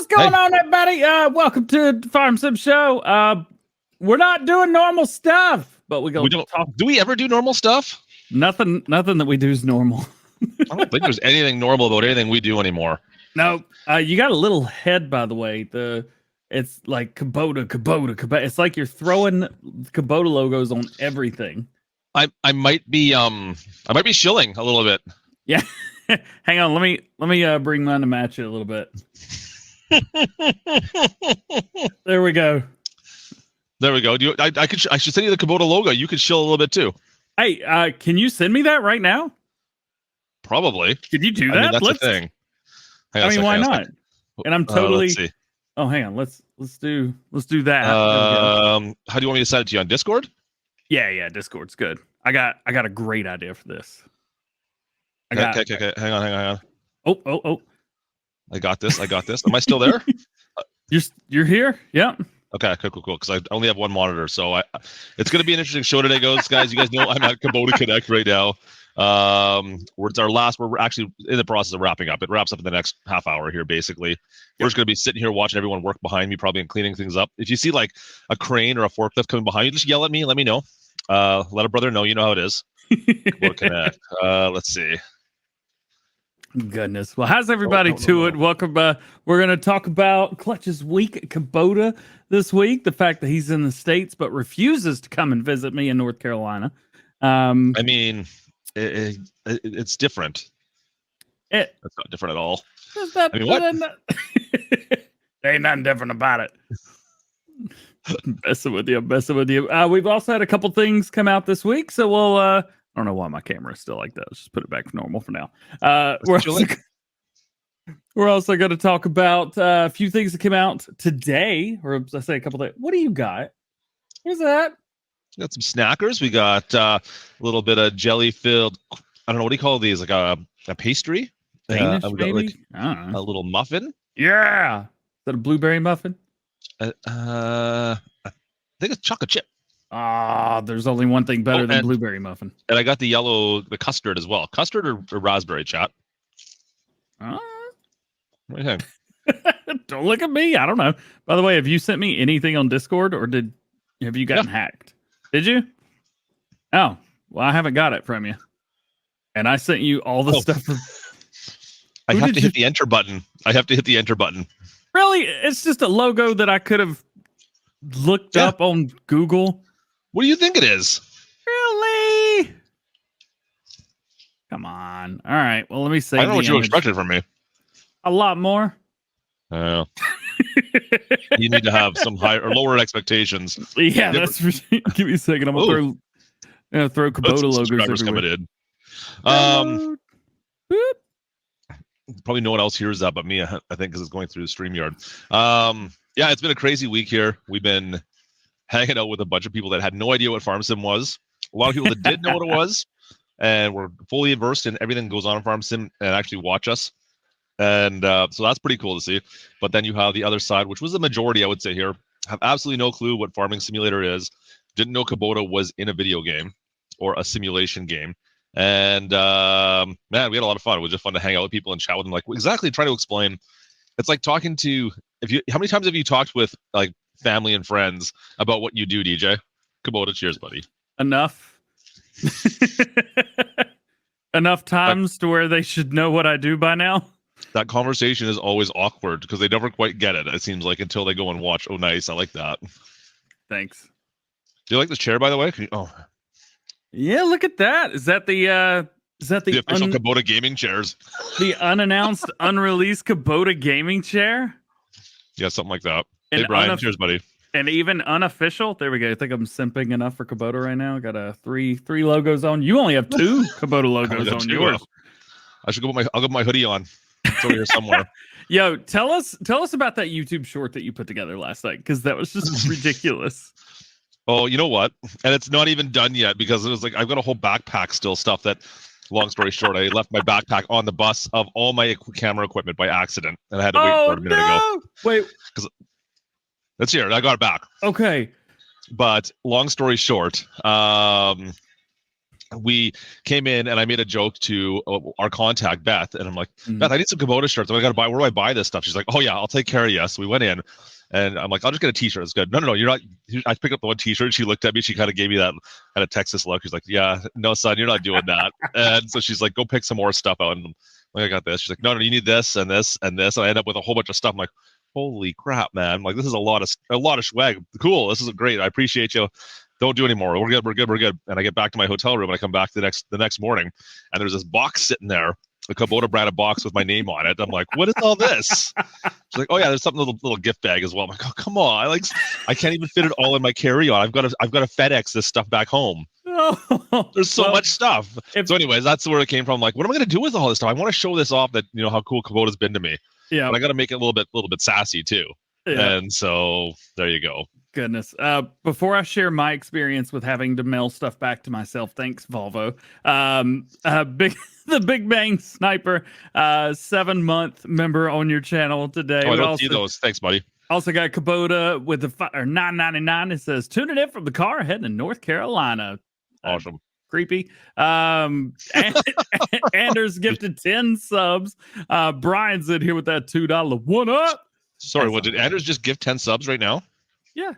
What's going on, everybody? Welcome to the Farm Sim Show. We're not doing normal stuff, but we don't talk. Do we ever do normal stuff? Nothing that we do is normal. I don't think there's anything normal about anything we do anymore. No, you got a little head, by the way. It's like Kbot. It's like you're throwing Kubota logos on everything. I might be shilling a little bit. Yeah. Hang on, let me bring mine to match it a little bit. There we go. There we go. I should send you the Kubota logo. You could shill a little bit too. Hey, can you send me that right now? Probably. Can you do that? I mean, that's the thing. Why not? And I'm totally. Let's see. Oh, hang on. Let's do that. How do you want me to send it to you on Discord? Yeah. Discord's good. I got a great idea for this. Okay. Hang on. Oh. I got this. Am I still there? You're here? Yeah. Okay, cool. Because I only have one monitor, so it's going to be an interesting show today, guys. You guys know I'm at Kubota Connect right now. It's our last. We're actually in the process of wrapping up. It wraps up in the next half hour here, basically. We're just going to be sitting here watching everyone work behind me, probably, and cleaning things up. If you see like a crane or a forklift coming behind you, just yell at me. Let me know. Let a brother know. You know how it is. Kubota Connect. Let's see. Goodness. Well, how's everybody it? Welcome. We're going to talk about Klutch's week at Kubota this week. The fact that he's in the States but refuses to come and visit me in North Carolina. I mean, it's different. That's not different at all. I mean, what? There ain't nothing different about it. Messing with you. We've also had a couple things come out this week, so we'll I don't know why my camera is still like that. Let's just put it back to normal for now. We're also going to talk about a few things that came out today, or I say a couple days. What do you got? What is that? We got some snackers. We got a little bit of jelly-filled, I don't know, what do you call these? Like a pastry? Danish, we got maybe? like a little muffin. Yeah. Is that a blueberry muffin? I think it's chocolate chip. There's only one thing better than blueberry muffin. And I got the custard as well. Custard or raspberry, chat? What do you think? Don't look at me. I don't know. By the way, have you sent me anything on Discord or have you gotten hacked? Did you? Oh, well, I haven't got it from you. And I sent you all the stuff. I have to hit the enter button. Really? It's just a logo that I could have looked up on Google. What do you think it is? Really? Come on. All right. Well, let me say. I don't know what you expected from me. A lot more. You need to have some higher or lower expectations. Yeah, that's for sure. Give me a second. I'm gonna throw Kubota logos everywhere. Coming in. Probably no one else hears that but me, I think, because it's going through the StreamYard. Yeah, it's been a crazy week here. We've been hanging out with a bunch of people that had no idea what Farm Sim was. A lot of people that did know what it was, and were fully immersed in everything that goes on in Farm Sim and actually watch us. And so that's pretty cool to see. But then you have the other side, which was the majority, I would say here, have absolutely no clue what Farming Simulator is. Didn't know Kubota was in a video game or a simulation game. And man, we had a lot of fun. It was just fun to hang out with people and chat with them. Like, exactly, try to explain. It's like talking to how many times have you talked with like family and friends about what you do, DJ? Kubota, cheers, buddy. Enough. Enough times to where they should know what I do by now. That conversation is always awkward because they never quite get it. It seems like until they go and watch. Oh, nice. I like that. Thanks. Do you like this chair, by the way? Yeah, look at that. Is that the official Kubota gaming chairs? The unannounced, unreleased Kubota gaming chair? Yeah, something like that. Hey, Brian, cheers, buddy. And even unofficial. There we go. I think I'm simping enough for Kubota right now. I got three logos on. You only have 2 Kubota logos on yours. I should I'll go put my hoodie on. It's over here somewhere. Yo, tell us about that YouTube short that you put together last night, because that was just ridiculous. Oh, you know what? And it's not even done yet because it was like I've got a whole backpack still stuff that. Long story short, I left my backpack on the bus of all my camera equipment by accident, and I had to wait for it a minute ago. Wait, because that's here. I got it back. Okay. But long story short, we came in and I made a joke to our contact Beth, and I'm like, Beth, I need some Kubota shirts. I got to buy. Where do I buy this stuff? She's like, oh yeah, I'll take care of you. So we went in, and I'm like, I'll just get a T-shirt. It's good. No, you're not. I picked up the one T-shirt. She looked at me. She kind of gave me that kind of Texas look. She's like, yeah, no, son, you're not doing that. And so she's like, go pick some more stuff out. And I'm like, I got this. She's like, no, you need this and this and this. And I end up with a whole bunch of stuff. I'm like, holy crap, man! I'm like, this is a lot of swag. Cool. This is great. I appreciate you. Don't do anymore. We're good. And I get back to my hotel room and I come back the next morning, and there's this box sitting there, a Kubota branded box with my name on it. I'm like, what is all this? She's like, oh yeah, there's something little gift bag as well. I'm like, oh come on, I can't even fit it all in my carry-on. I've got to FedEx this stuff back home. There's so much stuff. So anyways, that's where it came from. I'm like, what am I going to do with all this stuff? I want to show this off, that how cool Kubota's been to me. Yeah. But I got to make it a little bit sassy too. Yeah. And So there you go. Goodness. Before I share my experience with having to mail stuff back to myself, thanks Volvo. The Big Bang Sniper, 7-month member on your channel today. Oh, I don't see those. Thanks, buddy. Also got Kubota with the $9.99. It says tuning in from the car heading to North Carolina. Awesome. Creepy. Anders gifted 10 subs. Brian's in here with that $2 one up. Sorry, what did Anders just give 10 subs right now? Yeah,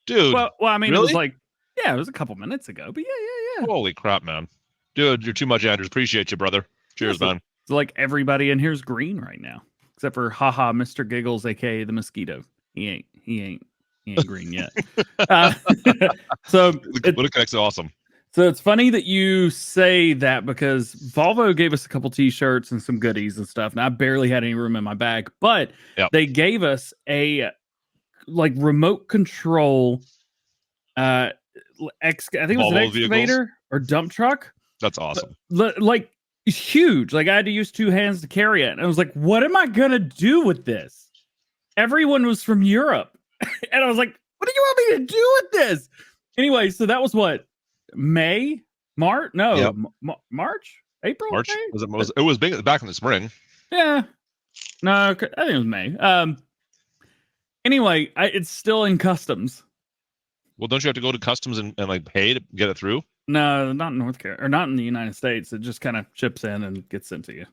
dude. Well, I mean, really? It was a couple minutes ago, but yeah. Holy crap, man, dude, you're too much, Anders. Appreciate you, brother. Cheers, man. It's like everybody in here's green right now, except for Mr. Giggles, aka the mosquito. He ain't green yet. So Kubota Connect's awesome. So it's funny that you say that, because Volvo gave us a couple T-shirts and some goodies and stuff, and I barely had any room in my bag, but they gave us a remote control I think it was an excavator or dump truck. That's awesome. Like huge. Like I had to use 2 hands to carry it. And I was like, what am I gonna do with this? Everyone was from Europe. And I was like, what do you want me to do with this? Anyway, so that was what? March? April? March? May? It was big back in the spring. Yeah. No, I think it was May. Anyway, it's still in customs. Well, don't you have to go to customs and pay to get it through? No, not in North Carolina, or not in the United States. It just kind of ships in and gets sent to you.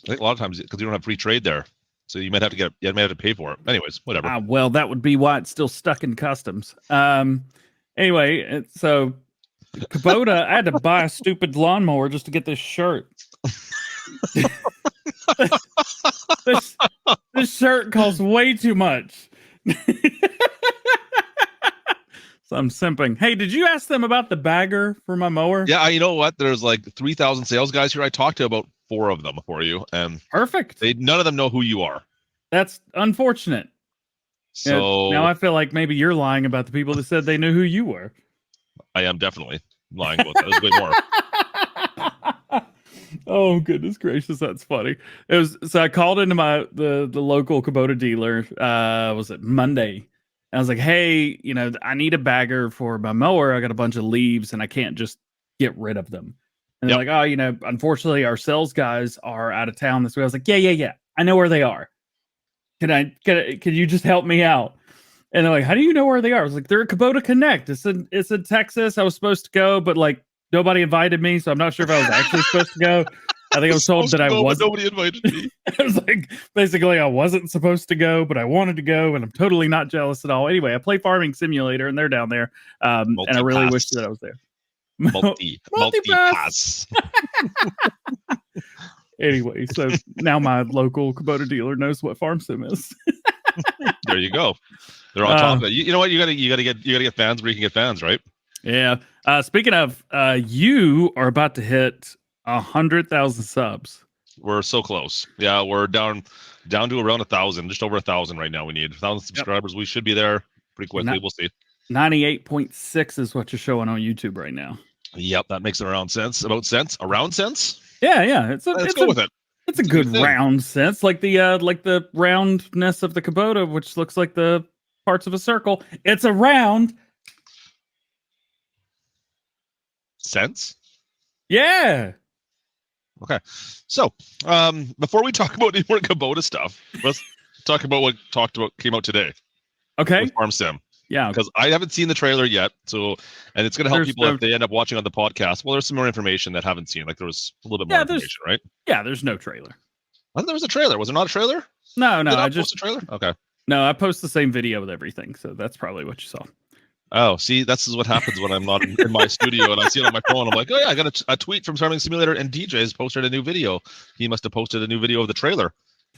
I think a lot of times, because you don't have free trade there, so you might have to pay for it. Anyways, whatever. Well, that would be why it's still stuck in customs. Anyway, so Kubota, I had to buy a stupid lawnmower just to get this shirt. This shirt costs way too much. So I'm simping. Hey, did you ask them about the bagger for my mower? Yeah, you know what? There's 3,000 sales guys here. I talked to about 4 of them for you, and perfect. None of them know who you are. That's unfortunate. So now I feel like maybe you're lying about the people that said they knew who you were. I am definitely lying about that. There's way more. Oh goodness gracious, that's funny. So I called into the local Kubota dealer. Was it Monday? I was like, hey, I need a bagger for my mower. I got a bunch of leaves and I can't just get rid of them. And they're like, oh, unfortunately our sales guys are out of town this week. I was like, yeah. I know where they are. Can you just help me out? And they're like, how do you know where they are? I was like, they're at Kubota Connect. It's in Texas. I was supposed to go, but nobody invited me, so I'm not sure if I was actually supposed to go. I think I was told that I wasn't. Nobody invited me. I was like, basically, I wasn't supposed to go, but I wanted to go, and I'm totally not jealous at all. Anyway, I play Farming Simulator, and they're down there, and I really wish that I was there. Multi-pass. Anyway, so now my local Kubota dealer knows what Farm Sim is. There you go. They're on top of it. You know what? You gotta get fans where you can get fans, right? Yeah. Speaking of, you are about to hit 100,000 subs. We're so close. Yeah, we're down to around 1,000, just over 1,000 right now. We need 1,000 subscribers. Yep. We should be there pretty quickly. We'll see. 98.6 is what you're showing on YouTube right now. Yep, that makes it around sense. Around sense? Yeah. Let's go with it. It's a good round sense, like the roundness of the Kubota, which looks like the parts of a circle. It's a round sense. Yeah. Okay. So, before we talk about any more Kubota stuff, let's talk about what came out today. Okay. With Farm Sim. Yeah, because I haven't seen the trailer yet. So, and it's going to help There's people no- if they end up watching on the podcast. Well, there's some more information that haven't seen. Like there was a little bit more Yeah, there's- information, right? yeah. There's no trailer. I thought there was a trailer. Was there not a trailer? No, Did no. they not I post just a trailer. Okay. no. I post the same video with everything, so that's probably what you saw. Oh, see, this is what happens when I'm not in my studio and I see it on my phone. I'm like, oh yeah, I got a tweet from Farming Simulator and DJ has posted a new video. He must have posted a new video of the trailer.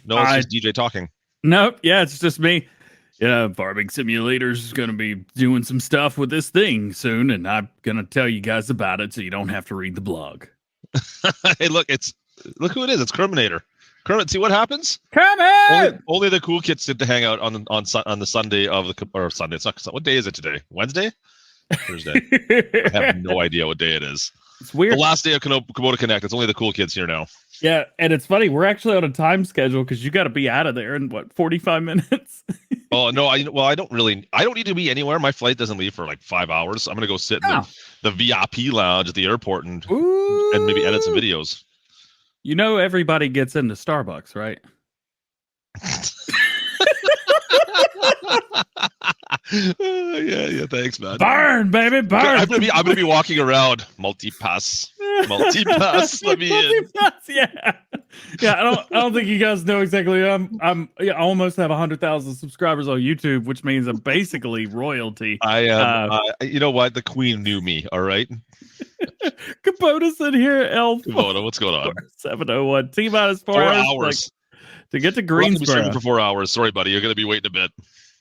No, it's just DJ talking. Nope. Yeah, it's just me. Yeah, Farming Simulator's going to be doing some stuff with this thing soon, and I'm going to tell you guys about it so you don't have to read the blog. Hey, look who it is. It's Kerminator. Kermit, see what happens? Kermit! Only the cool kids get to hang out on the Sunday of the or Sunday. It's not, what day is it today? Wednesday? Thursday. I have no idea what day it is. It's weird. The last day of Kubota Connect. It's only the cool kids here now. Yeah, and it's funny. We're actually on a time schedule because you got to be out of there in 45 minutes. Oh no! I don't need to be anywhere. My flight doesn't leave for like 5 hours. I'm gonna go sit in the VIP lounge at the airport and maybe edit some videos. You know, everybody gets into Starbucks, right? Yeah. Thanks, man. Burn, baby, burn. I'm gonna be walking around. Multi-pass. Let me in. Yeah. I don't think you guys know exactly. I almost have 100,000 subscribers on YouTube, which means I'm basically royalty. I am. You know what? The Queen knew me. All right. Kubota's in here. Kubota, what's going on? 701. T-minus 4 hours to get to Greensboro. For 4 hours. Sorry, buddy. You're gonna be waiting a bit.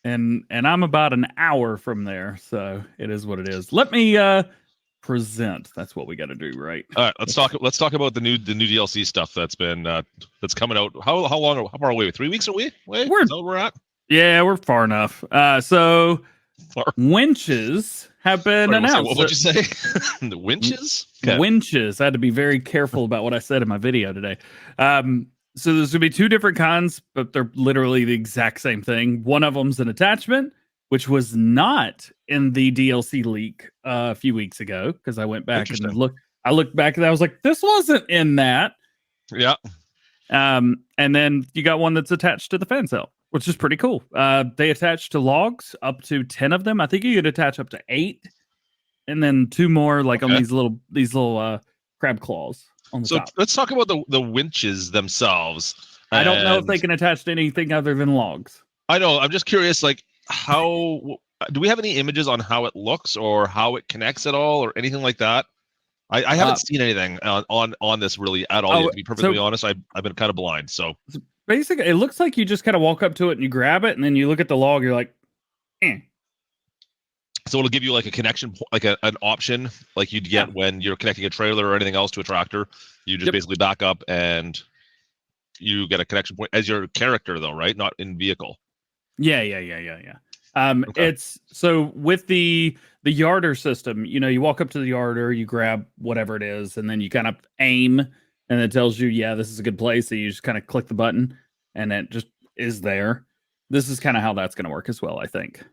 And I'm about an hour from there, so it is what it is. Let me present. That's what we got to do, right? All right, let's talk about the new DLC stuff that's been that's coming out. How far away? 3 weeks away? Is that where we're at? Yeah, we're far enough. So winches have been announced. What would you say? The winches? Okay. Winches. I had to be very careful about what I said in my video today. So there's gonna be two different kinds, but they're literally the exact same thing. One of them's an attachment, which was not in the DLC leak a few weeks ago, because I went back and looked. I looked back and I was like, this wasn't in that. Yeah. And then you got one that's attached to the fan cell, which is pretty cool. They attach to logs, up to 10 of them. I think you could attach up to 8, and then 2 more on these little crab claws on the top. Let's talk about the winches themselves. I don't know if they can attach to anything other than logs. I know. I'm just curious, how do we have any images on how it looks or how it connects at all or anything like that? I haven't seen anything on this really at all. To be perfectly honest, I've been kind of blind. So basically, it looks like you just kind of walk up to it and you grab it, and then you look at the log. You're like, eh. So it'll give you like a connection, like an option, like you'd get when you're connecting a trailer or anything else to a tractor. You just basically back up and you get a connection point as your character, though, right? Not in vehicle. Yeah. It's so with the yarder system, you walk up to the yarder, you grab whatever it is, and then you kind of aim, and it tells you, yeah, this is a good place. So you just kind of click the button, and it just is there. This is kind of how that's going to work as well, I think.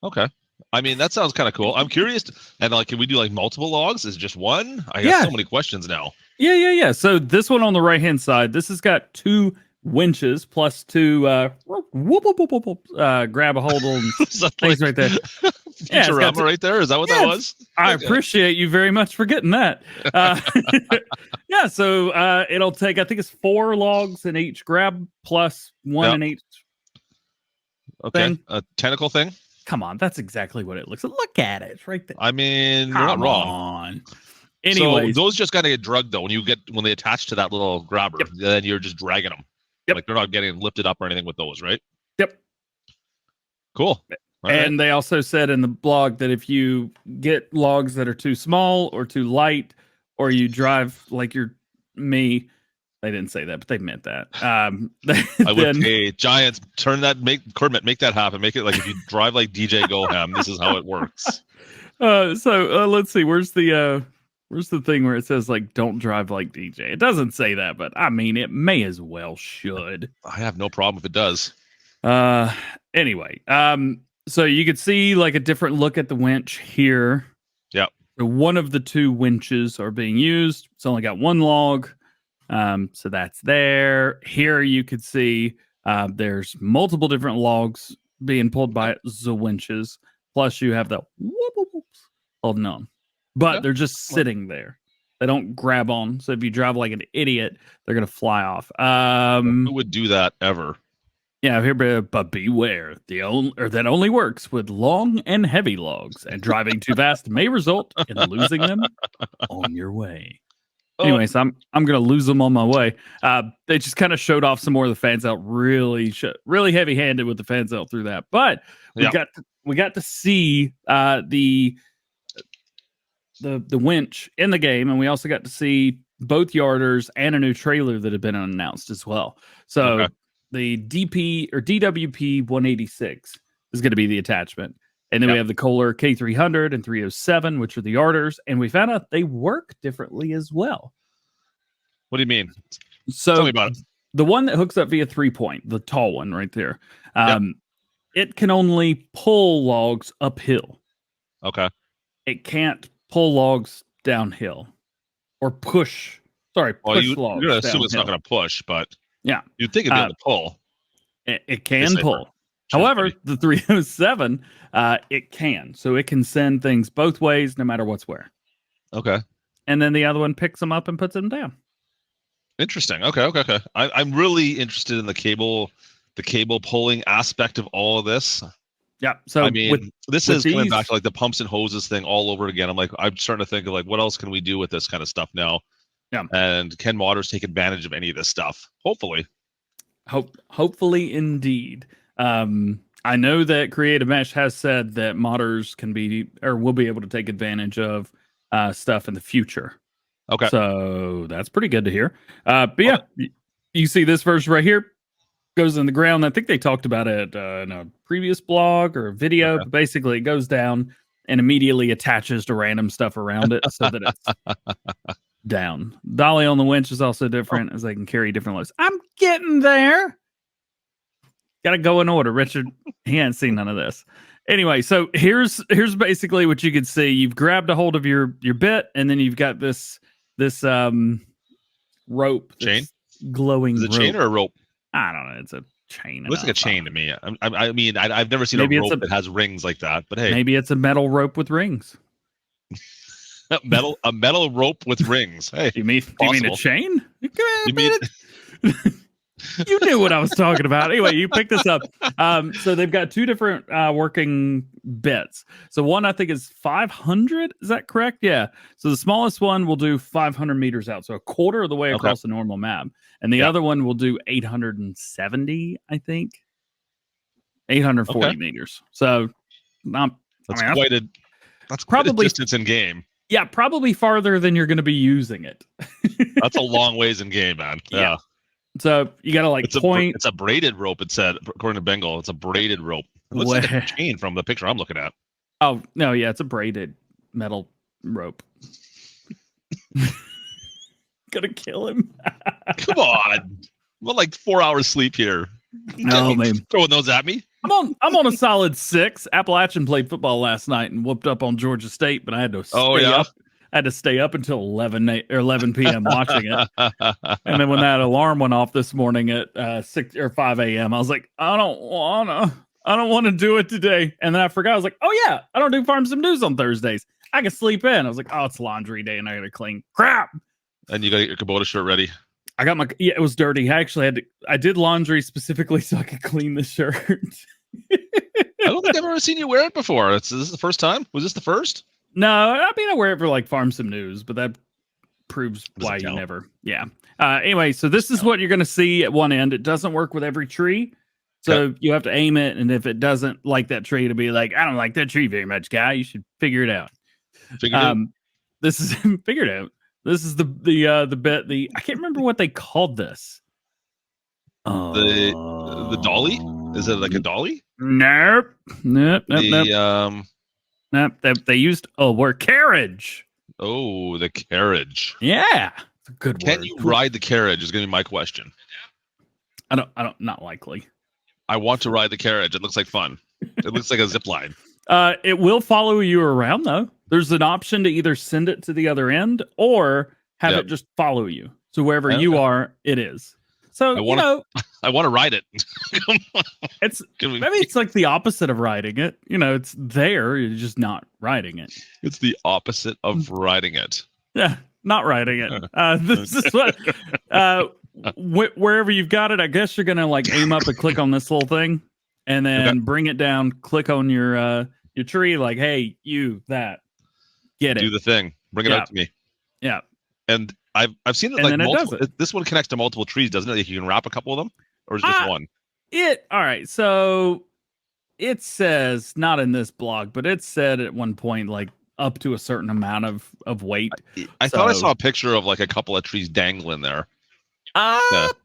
Okay. I mean, that sounds kind of cool. I'm curious. And can we do multiple logs? Is it just one? I got so many questions now. Yeah. So this one on the right-hand side, this has got 2 winches plus 2 grab a hold on things right there. Futurama right there. Is that what that was? I appreciate you very much for getting that. So it'll take, I think it's 4 logs in each grab plus 1 in each. Okay. Thing. A tentacle thing. Come on, that's exactly what it looks like. Look at it, it's right there. I mean, you're not wrong. Anyway, so those just gotta get drugged though. When they attach to that little grabber, then you're just dragging them. Yep. They're not getting lifted up or anything with those, right? Yep. Cool. And they also said in the blog that if you get logs that are too small or too light, or you drive like you're me, they didn't say that, but they meant that. I would pay Giants, Kermit, make that happen. Make it like if you drive like DjGoHam, this is how it works. So let's see. Where's the thing where it says don't drive like DJ? It doesn't say that, but I mean, it may as well should. I have no problem if it does. Anyway, so you could see a different look at the winch here. Yep. So one of the 2 winches are being used. It's only got 1 log. So that's there. Here you could see there's multiple different logs being pulled by the winches. Plus, you have the whoops holding on, but they're just sitting there. They don't grab on. So if you drive like an idiot, they're gonna fly off. Who would do that ever? Yeah, here, but beware. That only works with long and heavy logs, and driving too fast may result in losing them on your way. Anyways, I'm gonna lose them on my way. They just kind of showed off some more of the fans out, really heavy handed with the fans out through that. But we got to see the winch in the game, and we also got to see both yarders and a new trailer that had been announced as well. So the DWP 186 is going to be the attachment. And then we have the Kohler K300 and 307, which are the yarders. And we found out they work differently as well. What do you mean? So tell me about it. The one that hooks up via 3-point, the tall one right there, it can only pull logs uphill. Okay. It can't pull logs downhill or push. Sorry, push logs. You're going to assume it's not going to push, but you'd think it'd be able to pull. It can pull. However, the 307, it can. So it can send things both ways, no matter what's where. Okay. And then the other one picks them up and puts them down. Interesting. Okay. I'm really interested in the cable pulling aspect of all of this. Yeah. So I mean, this is coming back to like the pumps and hoses thing all over again. I'm starting to think of like, what else can we do with this kind of stuff now? Yeah. And can modders take advantage of any of this stuff? Hopefully. Hopefully, indeed. I know that Creative Mesh has said that modders can be or will be able to take advantage of stuff in the future. Okay. So that's pretty good to hear. But yeah, you see this version right here goes in the ground. I think they talked about it in a previous blog or video. Okay. But basically, it goes down and immediately attaches to random stuff around it so that it's down. Dolly on the winch is also different as they can carry different loads. I'm getting there. Got to go in order. Richard, he hadn't seen none of this. Anyway, so here's basically what you can see. You've grabbed a hold of your bit, and then you've got this rope, chain, glowing. Is it a chain or a rope? I don't know. It's a chain. It looks like a chain to me. I mean, I've never seen a rope that has rings like that. But hey, maybe it's a metal rope with rings. a metal rope with rings. Hey, you mean a chain? You mean? You knew what I was talking about. Anyway, you picked this up. So they've got two different working bits. So one I think is 500. Is that correct? Yeah. So the smallest one will do 500 meters out. So a quarter of the way across the normal map. And the other one will do 870, I think. 840 meters. So that's probably a distance in game. Yeah, probably farther than you're going to be using it. That's a long ways in game, man. Yeah. So you got to point. It's a braided rope. It said, according to Bengal, it's a braided rope. It looks like a chain from the picture I'm looking at. Oh no, yeah, it's a braided metal rope. Gonna kill him. Come on, I'm on like 4 hours sleep here. No, man, throwing those at me. I'm on a solid 6. Appalachian played football last night and whooped up on Georgia State, but I had to stay up. I had to stay up until 11 p.m. watching it. And then when that alarm went off this morning at 6 or 5 a.m., I was like, I don't want to do it today. And then I forgot. I was like, oh yeah, I don't do Farm Sim News on Thursdays. I can sleep in. I was like, oh, it's laundry day and I got to clean. Crap. And you got to get your Kubota shirt ready. I got it was dirty. I actually I did laundry specifically so I could clean the shirt. I don't think I've ever seen you wear it before. Is this the first time? Was this the first? No, I mean, I wear it for like Farm Sim News, but that proves why you never. Yeah. Anyway, so this is what you're going to see at one end. It doesn't work with every tree. So you have to aim it. And if it doesn't like that tree, to be like, I don't like that tree very much, guy. You should figure it out. This is figured out. This is the bit. I can't remember what they called this. The dolly? Is it like a dolly? Nope. They used word carriage. Oh, the carriage. Yeah, it's a good word. Can you ride the carriage? Is going to be my question. I don't. Not likely. I want to ride the carriage. It looks like fun. It looks like a zip line. It will follow you around though. There's an option to either send it to the other end or have it just follow you. So wherever you are, it is. So I want to ride it. it's maybe it's like the opposite of riding it. It's there, you're just not riding it. It's the opposite of riding it. Yeah, not riding it. This is what wherever you've got it, I guess you're gonna like aim up and click on this little thing, and then bring it down. Click on your tree, like, hey, you that get it. Do the thing. Bring it out to me. Yeah. And I've seen it like multiple. This one connects to multiple trees, doesn't it? Like you can wrap a couple of them, or is it just one? All right. So it says, not in this blog, but it said at one point like up to a certain amount of weight. I thought I saw a picture of like a couple of trees dangling there.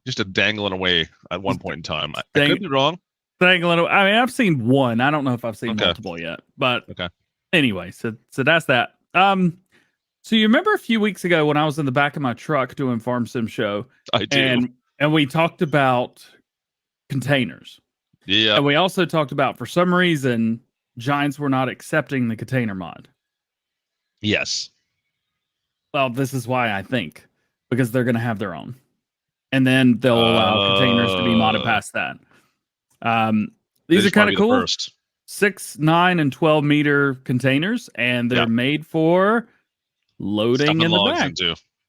Just a dangling away at one point in time. I could be wrong. Dangling away. I mean, I've seen one. I don't know if I've seen multiple yet, but anyway. So that's that. So you remember a few weeks ago when I was in the back of my truck doing Farm Sim Show? I do. And we talked about containers. Yeah. And we also talked about, for some reason, Giants were not accepting the container mod. Yes. Well, this is why I think. Because they're going to have their own. And then they'll allow containers to be modded past that. These are kind of cool. 6, 9, and 12 meter containers. And they're made for loading in the back.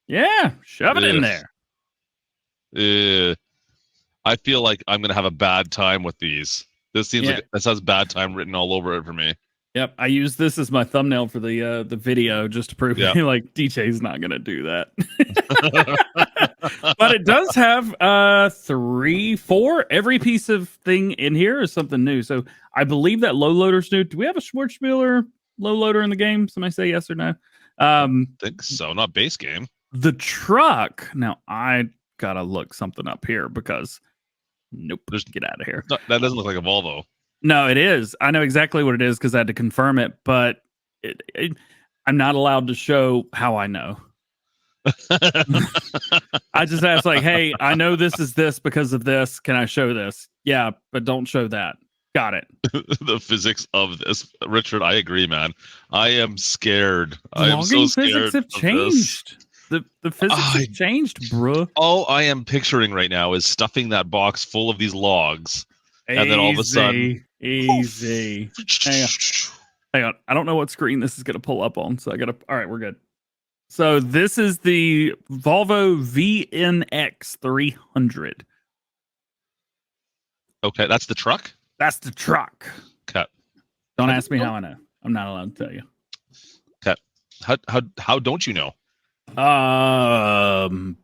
Yeah, shove it in there. I feel like I'm gonna have a bad time with these. This seems like this has bad time written all over it for me. Yep, I use this as my thumbnail for the video just to prove like DJ's not gonna do that. But it does have 3, 4. Every piece of thing in here is something new. So I believe that low loader's new. Do we have a Schwarzmüller low loader in the game? Somebody say yes or no. I think so. Not base game. The truck. Now I gotta look something up here because nope. Just get out of here. That doesn't look like a Volvo. No, it is. I know exactly what it is because I had to confirm it, but I'm not allowed to show how I know. I just asked, like, hey, I know this is this because of this. Can I show this? Yeah, but don't show that. Got it. The physics of this, Richard. I agree, man. I am scared. I am so scared. Physics have changed. The physics have changed, bro. All I am picturing right now is stuffing that box full of these logs, and then all of a sudden, easy. Hang on. I don't know what screen this is going to pull up on, so I got to. All right, we're good. So this is the Volvo VNX 300. Okay, that's the truck. That's the truck. Okay. Don't ask me how I know. I'm not allowed to tell you. Okay. How don't you know?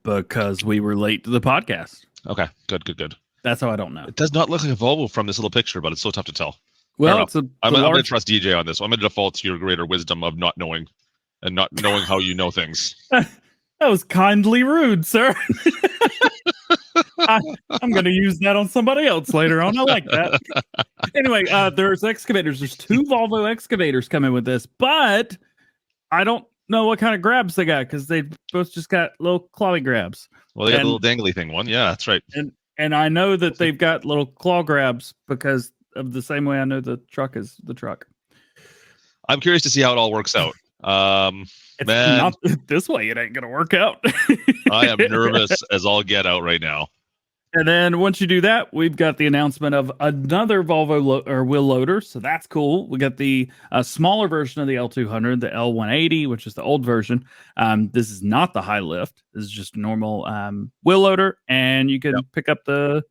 Because we were late to the podcast. Okay. Good. That's how I don't know. It does not look like a Volvo from this little picture, but it's so tough to tell. Well, I'm going to trust DJ on this. I'm going to default to your greater wisdom of not knowing and not knowing how you know things. That was kindly rude, sir. I'm going to use that on somebody else later on. I like that. Anyway, there's excavators. There's 2 Volvo excavators coming with this, but I don't know what kind of grabs they got because they both just got little clawy grabs. Well, they got the little dangly thing one. Yeah, that's right. And I know that they've got little claw grabs because of the same way I know the truck is the truck. I'm curious to see how it all works out. Man, not this way. It ain't gonna work out. I am nervous as all get out right now. And then once you do that, we've got the announcement of another Volvo wheel loader. So that's cool. We got the smaller version of the L200, the L180, which is the old version. This is not the high lift. This is just a normal wheel loader, and you can pick up the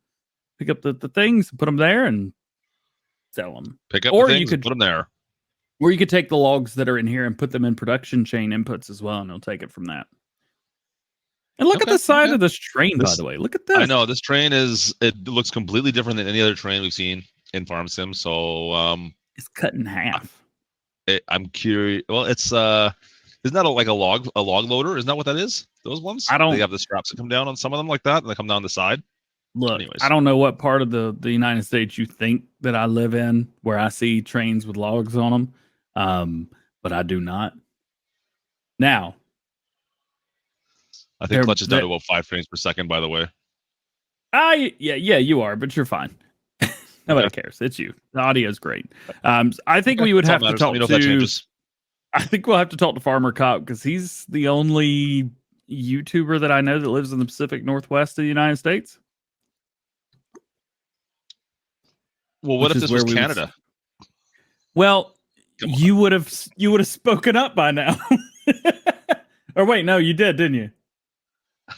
things, put them there, and sell them. Pick up the things and put them there. Or you could take the logs that are in here and put them in production chain inputs as well, and it'll take it from that. And look at the side of this train, by the way. Look at this. I know this train it looks completely different than any other train we've seen in Farm Sim. So it's cut in half. I'm curious. Well, it's isn't that like a log loader? Isn't that what that is? Those ones? They have the straps that come down on some of them like that, and they come down the side. Look, anyways. I don't know what part of the United States you think that I live in where I see trains with logs on them, but I do not. Now, I think Klutch is down to about 5 frames per second, by the way. Yeah, you are, but you're fine. Nobody cares. It's you. The audio's great. I think we would have to talk to. I think we'll have to talk to Farmer Cop because he's the only YouTuber that I know that lives in the Pacific Northwest of the United States. Well, what which if is this where was we would Canada? Well, Come on. you would have spoken up by now. Or wait, no, you did, didn't you?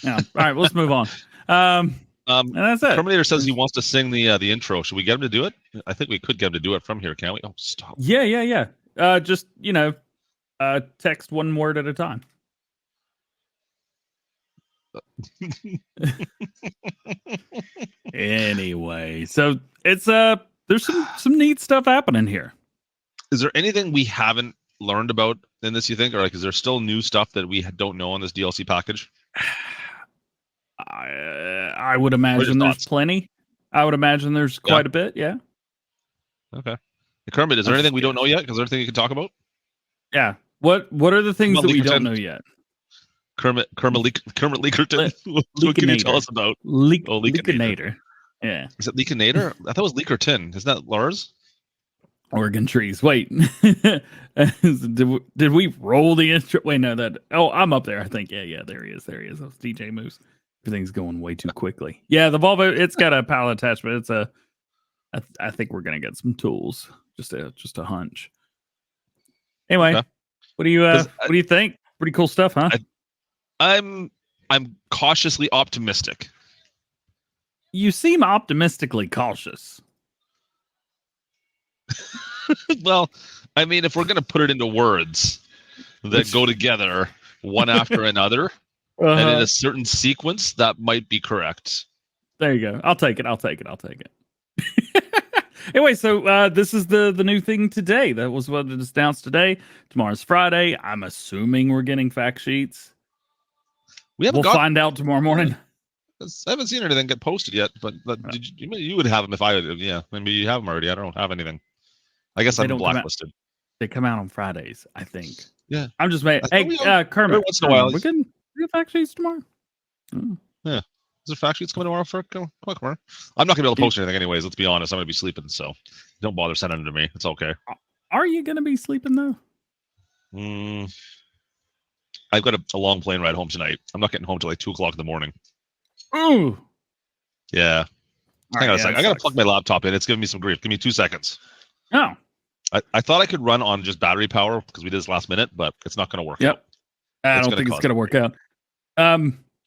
Yeah. All right, let's move on. And that's it. Terminator says he wants to sing the intro. Should we get him to do it? I think we could get him to do it from here, can't we? Oh, stop. Yeah. Just text one word at a time. Anyway, so it's there's some neat stuff happening here. Is there anything we haven't learned about in this, you think? Or like, is there still new stuff that we don't know on this DLC package? I would imagine there's thoughts? plenty. I would imagine there's quite a bit, yeah. Okay. Hey, Kermit, is there anything we don't know yet? Is there anything you can talk about? Yeah. What are the things that we don't know yet? Kermit Leakerton. What can you tell us about? Leakinator. Yeah. Is it Leakinator? I thought it was Leakerton. Isn't that Lars? Oregon trees. Wait. did we roll the intro? Wait, no, that. Oh, I'm up there, I think. Yeah, there he is. Those DJ moves. Everything's going way too quickly. Yeah, the Volvo, it's got a pallet attachment. It's I think we're gonna get some tools. Just a hunch. Anyway, okay. What do you think? Pretty cool stuff, huh? I'm cautiously optimistic. You seem optimistically cautious. Well, I mean, if we're gonna put it into words that go together one after another, and in a certain sequence, that might be correct. There you go. I'll take it. Anyway, so this is the new thing today. That was what it is announced today. Tomorrow's Friday. I'm assuming we're getting fact sheets. We'll find out tomorrow morning. I haven't seen anything get posted yet, but you would have them if I would. Yeah, maybe you have them already. I don't have anything. I guess I'm blacklisted. They come out on Fridays, I think. Yeah. I'm just made. Hey, Kermit. Once in a while, we get fact sheets tomorrow. Yeah. Is there fact sheets coming tomorrow for come on. I'm not gonna be able to post anything anyways. Let's be honest. I'm gonna be sleeping, so don't bother sending them to me. It's okay. Are you gonna be sleeping though? I've got a long plane ride home tonight. I'm not getting home till like 2:00 in the morning. Ooh. Yeah. Hang on a second. I gotta plug my laptop in. It's giving me some grief. Give me 2 seconds. Oh. I thought I could run on just battery power because we did this last minute, but it's not gonna work. Yep. I don't think it's gonna work out.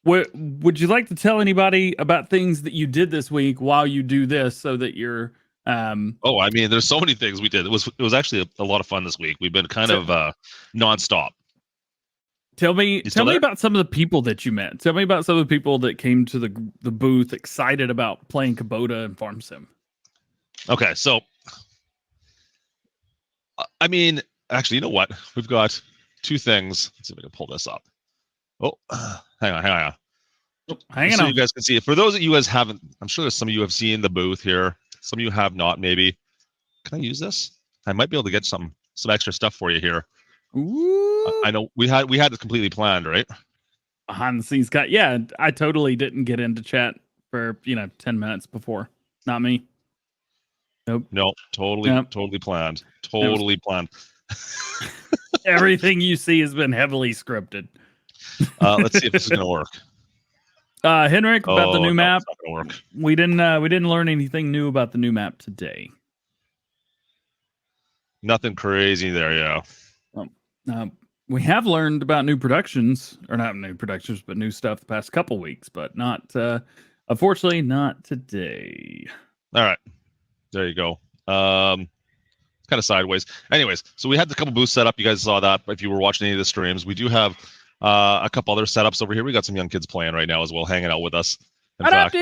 Would you like to tell anybody about things that you did this week while you do this, so that you're Oh, I mean, there's so many things we did. It was actually a lot of fun this week. We've been kind of nonstop. Tell me about some of the people that you met. Tell me about some of the people that came to the booth excited about playing Kubota and Farm Sim. Okay, so I mean, actually, you know what? We've got two things. Let's see if I can pull this up. Oh, hang on. Hang on. You guys can see it. For those of you guys haven't, I'm sure there's some of you have seen the booth here. Some of you have not, maybe. Can I use this? I might be able to get some extra stuff for you here. Ooh. I know we had this completely planned, right? Behind the scenes guy. Yeah, I totally didn't get into chat for 10 minutes before. Not me. Nope. No, totally planned. Totally planned. Everything you see has been heavily scripted. Let's see if this is gonna work. Henrik, about the new map. It's not gonna work. We didn't learn anything new about the new map today. Nothing crazy there, yeah. We have learned about new productions, or not new productions, but new stuff the past couple weeks, but not unfortunately not today. All right. There you go. Kind of sideways. Anyways, so we had the couple booths set up. You guys saw that if you were watching any of the streams. We do have a couple other setups over here. We got some young kids playing right now as well, hanging out with us. In fact,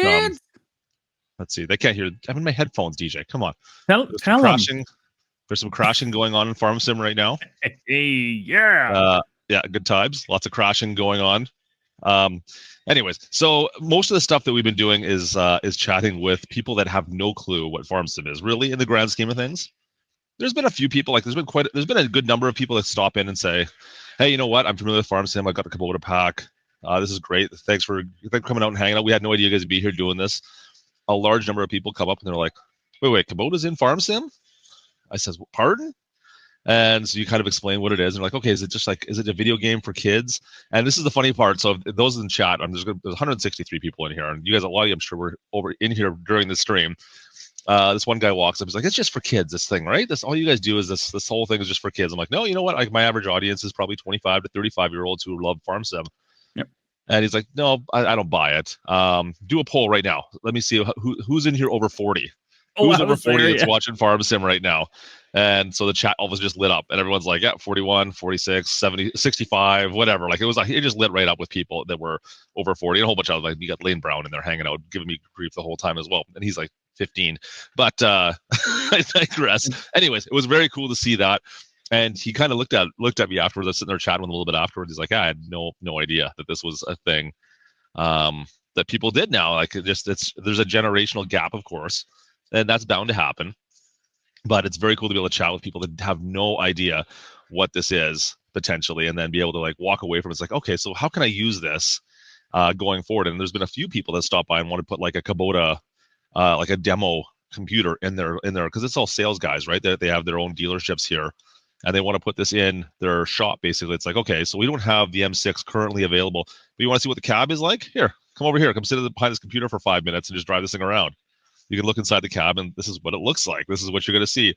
let's see. They can't hear. I'm in my headphones, DJ. Come on. Tell them. There's some crashing going on in Farm Sim right now. Hey, yeah. Yeah, good times. Lots of crashing going on. Anyways, so most of the stuff that we've been doing is chatting with people that have no clue what Farm Sim is, really, in the grand scheme of things. There's been a few people, there's been a good number of people that stop in and say, hey, you know what? I'm familiar with Farm Sim. I got the Kubota pack. This is great. Thanks for coming out and hanging out. We had no idea you guys would be here doing this. A large number of people come up and they're like, wait, Kubota's in Farm Sim? I says, pardon? And so you kind of explain what it is. And they're like, okay, is it a video game for kids? And this is the funny part. So those in chat, there's 163 people in here. And you guys, a lot of you, I'm sure, were over in here during the stream. This one guy walks up. He's like, "It's just for kids. This thing, right? This all you guys do is this. This whole thing is just for kids." I'm like, "No, you know what? Like my average audience is probably 25 to 35-year-olds who love farm sim." Yep. And he's like, "No, I don't buy it. Do a poll right now. Let me see who's in here over 40. Who's over 40 that's watching farm sim right now?" And so the chat all was just lit up, and everyone's like, "Yeah, 41, 46, 70, 65, whatever." Like it just lit right up with people that were over 40, and a whole bunch of like you got Lane Brown in there hanging out, giving me grief the whole time as well, and he's like 15. But I digress. Anyways, it was very cool to see that. And he kind of looked at me afterwards. I was sitting there chatting with him a little bit afterwards. He's like, "I had no idea that this was a thing that people did now." Like there's a generational gap, of course, and that's bound to happen. But it's very cool to be able to chat with people that have no idea what this is potentially, and then be able to like walk away from it. It's like, okay, so how can I use this going forward? And there's been a few people that stop by and want to put like a Kubota, like a demo computer in there, because it's all sales guys, right? They have their own dealerships here, and they want to put this in their shop. Basically, it's like, okay, so we don't have the M6 currently available, but you want to see what the cab is like? Here, come over here, come sit behind this computer for 5 minutes and just drive this thing around. You can look inside the cab, and this is what it looks like. This is what you're going to see.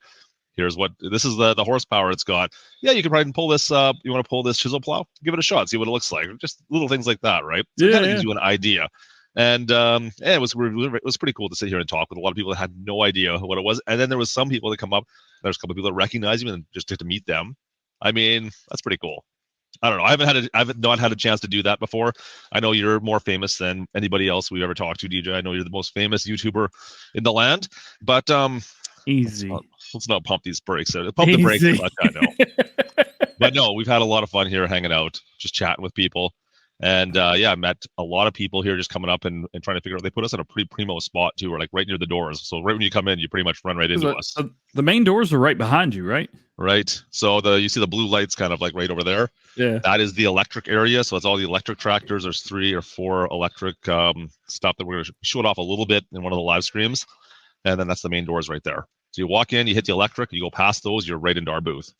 This is the horsepower it's got. Yeah, you can probably pull this. You want to pull this chisel plow? Give it a shot. See what it looks like. Just little things like that, right? So it kind of gives you an idea. And it was pretty cool to sit here and talk with a lot of people that had no idea what it was. And then there was some people that come up. There's a couple of people that recognize you and just get to meet them. I mean, that's pretty cool. I don't know. I've not had a chance to do that before. I know you're more famous than anybody else we've ever talked to, DJ. I know you're the most famous YouTuber in the land, but easy. Let's not pump these brakes. Pump the brakes. I know. But no, we've had a lot of fun here hanging out, just chatting with people. And I met a lot of people here just coming up and trying to figure out. They put us in a pretty primo spot too. We're like right near the doors. So right when you come in, you pretty much run right into us. The main doors are right behind you, right? Right. So you see the blue lights kind of like right over there. Yeah. That is the electric area. So it's all the electric tractors. There's 3 or 4 electric stuff that we're going to show it off a little bit in one of the live streams. And then that's the main doors right there. So you walk in, you hit the electric, you go past those, you're right into our booth.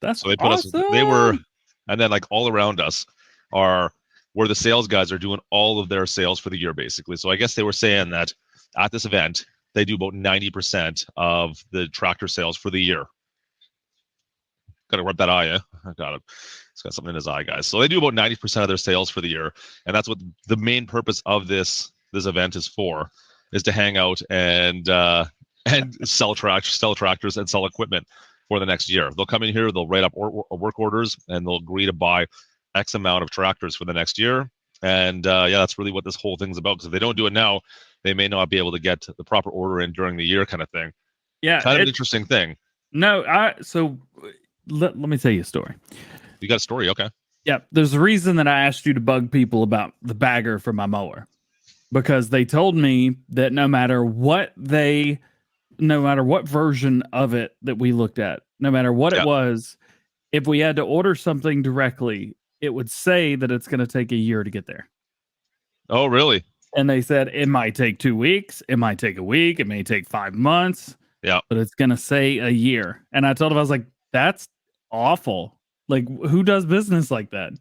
That's so they put awesome. And then like all around us are where the sales guys are doing all of their sales for the year, basically. So I guess they were saying that at this event, they do about 90% of the tractor sales for the year. Got to rub that eye, I got it. He's got something in his eye, guys. So they do about 90% of their sales for the year. And that's what the main purpose of this event is for, is to hang out and sell tractors and sell equipment for the next year. They'll come in here, they'll write up work orders, and they'll agree to buy X amount of tractors for the next year. And that's really what this whole thing's about. Because if they don't do it now, they may not be able to get the proper order in during the year, kind of thing. Yeah, kind of an interesting thing. No, let me tell you a story. You got a story? Okay. Yeah, there's a reason that I asked you to bug people about the bagger for my mower, because they told me that no matter what version of it that we looked at, no matter what it was, if we had to order something directly, it would say that it's going to take a year to get there. Oh, really? And they said it might take 2 weeks, it might take a week, it may take 5 months. Yeah. But it's going to say a year. And I told him, I was like, that's awful. Like, who does business like that?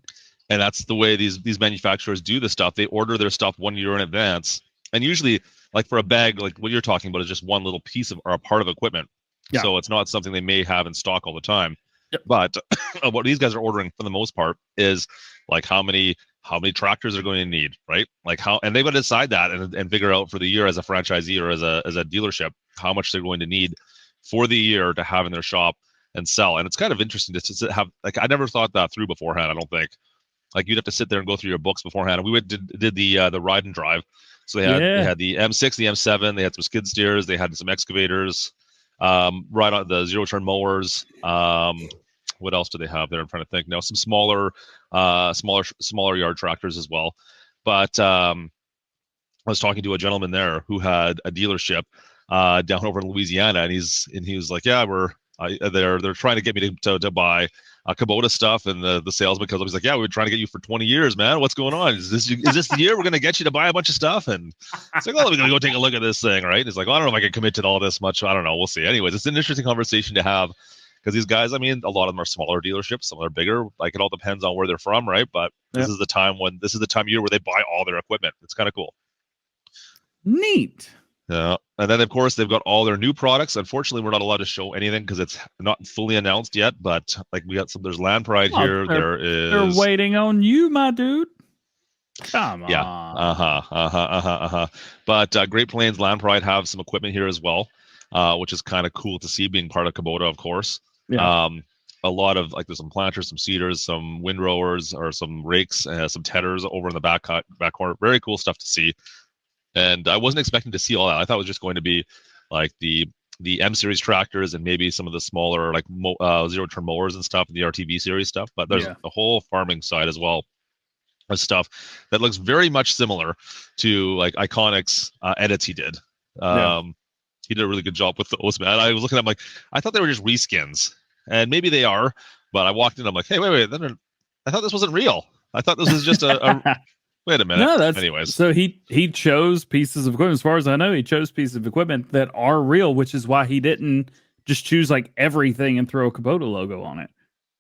And that's the way these manufacturers do the stuff. They order their stuff 1 year in advance. And usually, like for a bag, like what you're talking about is just one little piece of or a part of equipment. Yeah. So it's not something they may have in stock all the time. Yep. But what these guys are ordering for the most part is like how many tractors they're going to need, right? Like and they've got to decide that and figure out for the year as a franchisee or as a dealership how much they're going to need for the year to have in their shop and sell. And it's kind of interesting to have, like, I never thought that through beforehand. I don't think, like, you'd have to sit there and go through your books beforehand. And we did the ride and drive. So they had the M6, the M7, they had some skid steers, they had some excavators, right on the zero turn mowers. What else do they have there? I'm trying to think now. Some smaller yard tractors as well. But I was talking to a gentleman there who had a dealership down over in Louisiana, and he was like, yeah, they're trying to get me to buy Kubota stuff, and the salesman comes up, he's like, yeah, we've been trying to get you for 20 years, man. What's going on? Is this the year we're going to get you to buy a bunch of stuff? And it's like, oh, we're going to go take a look at this thing, right? And he's like, well, I don't know if I can commit to all this much. I don't know. We'll see. Anyways, it's an interesting conversation to have, because these guys, I mean, a lot of them are smaller dealerships, some are bigger. Like, it all depends on where they're from, right? But this is the time of year where they buy all their equipment. It's kind of cool. Neat. Yeah, and then of course they've got all their new products. Unfortunately, we're not allowed to show anything because it's not fully announced yet. But like we got some, there's Land Pride Oh, here. they're Is waiting on you, my dude. Come yeah, on. But Great Plains Land Pride have some equipment here as well, which is kind of cool to see, being part of Kubota, of course. Yeah. A lot of like there's some planters, some seeders, some windrowers, or some rakes, some tedders over in the back corner. Very cool stuff to see. And I wasn't expecting to see all that. I thought it was just going to be like the M series tractors and maybe some of the smaller like zero turn mowers and stuff, and the RTV series stuff. But there's a whole farming side as well of stuff that looks very much similar to like Iconic's edits he did. He did a really good job with those, man. I was looking at them like, I thought they were just reskins, and maybe they are, but I walked in, I'm like, hey, wait, I thought this wasn't real. I thought this was just a wait a minute. No, that's anyways. So he chose pieces of equipment. As far as I know, he chose pieces of equipment that are real, which is why he didn't just choose like everything and throw a Kubota logo on it.